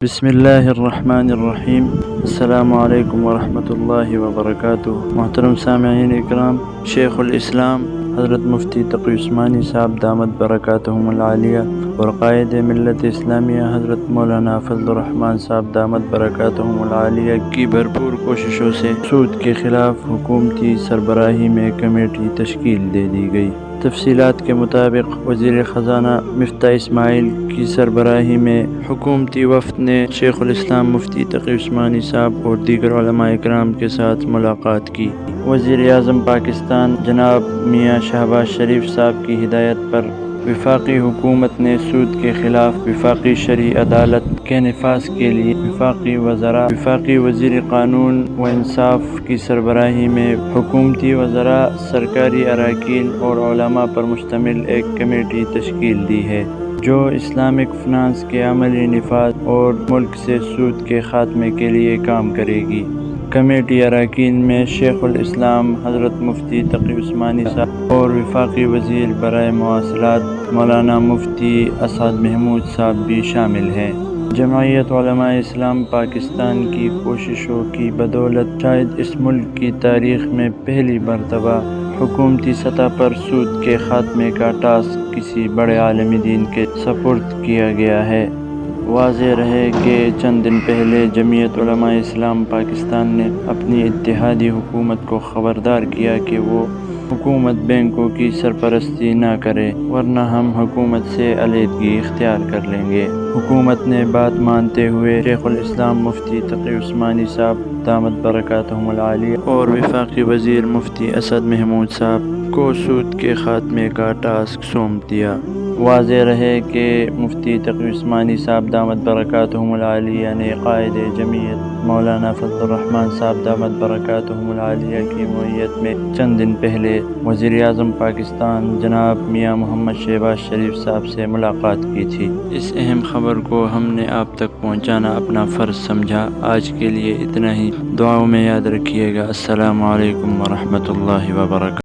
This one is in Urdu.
بسم اللہ الرحمن الرحیم۔ السلام علیکم ورحمۃ اللہ وبرکاتہ۔ محترم سامعین اکرام، شیخ الاسلام حضرت مفتی تقی عثمانی صاحب دامت برکاتہم العالیہ اور قائد ملت اسلامیہ حضرت مولانا فضل الرحمان صاحب دامت برکاتہم العالیہ کی بھرپور کوششوں سے سود کے خلاف حکومتی سربراہی میں کمیٹی تشکیل دے دی گئی۔ تفصیلات کے مطابق وزیر خزانہ مفتاح اسماعیل کی سربراہی میں حکومتی وفد نے شیخ الاسلام مفتی تقی عثمانی صاحب اور دیگر علماء اکرام کے ساتھ ملاقات کی۔ وزیر اعظم پاکستان جناب میاں شہباز شریف صاحب کی ہدایت پر وفاقی حکومت نے سود کے خلاف وفاقی شرعی عدالت کے نفاذ کے لیے وفاقی وزیر قانون و انصاف کی سربراہی میں حکومتی وزراء، سرکاری اراکین اور علماء پر مشتمل ایک کمیٹی تشکیل دی ہے جو اسلامک فنانس کے عملی نفاذ اور ملک سے سود کے خاتمے کے لیے کام کرے گی۔ کمیٹی اراکین میں شیخ الاسلام حضرت مفتی تقی عثمانی صاحب اور وفاقی وزیر برائے مواصلات مولانا مفتی اسعد محمود صاحب بھی شامل ہیں۔ جمعیت علماء اسلام پاکستان کی کوششوں کی بدولت شاید اس ملک کی تاریخ میں پہلی مرتبہ حکومتی سطح پر سود کے خاتمے کا ٹاسک کسی بڑے عالم دین کے سپرد کیا گیا ہے۔ واضح رہے کہ چند دن پہلے جمعیت علماء اسلام پاکستان نے اپنی اتحادی حکومت کو خبردار کیا کہ وہ حکومت بینکوں کی سرپرستی نہ کرے ورنہ ہم حکومت سے علیحدگی اختیار کر لیں گے۔ حکومت نے بات مانتے ہوئے شیخ الاسلام مفتی تقی عثمانی صاحب دامت برکاتہم العالیہ اور وفاقی وزیر مفتی اسعد محمود صاحب کو سود کے خاتمے کا ٹاسک سونپ دیا۔ واضح رہے کہ مفتی تقی عثمانی صاحب دامت برکاتہم العالیہ نے قائد جمعیت مولانا فضل الرحمان صاحب دامت برکاتہم العالیہ کی معیت میں چند دن پہلے وزیر اعظم پاکستان جناب میاں محمد شہباز شریف صاحب سے ملاقات کی تھی۔ اس اہم خبر کو ہم نے آپ تک پہنچانا اپنا فرض سمجھا۔ آج کے لیے اتنا ہی، دعاؤں میں یاد رکھیے گا۔ السلام علیکم ورحمۃ اللہ وبرکاتہ۔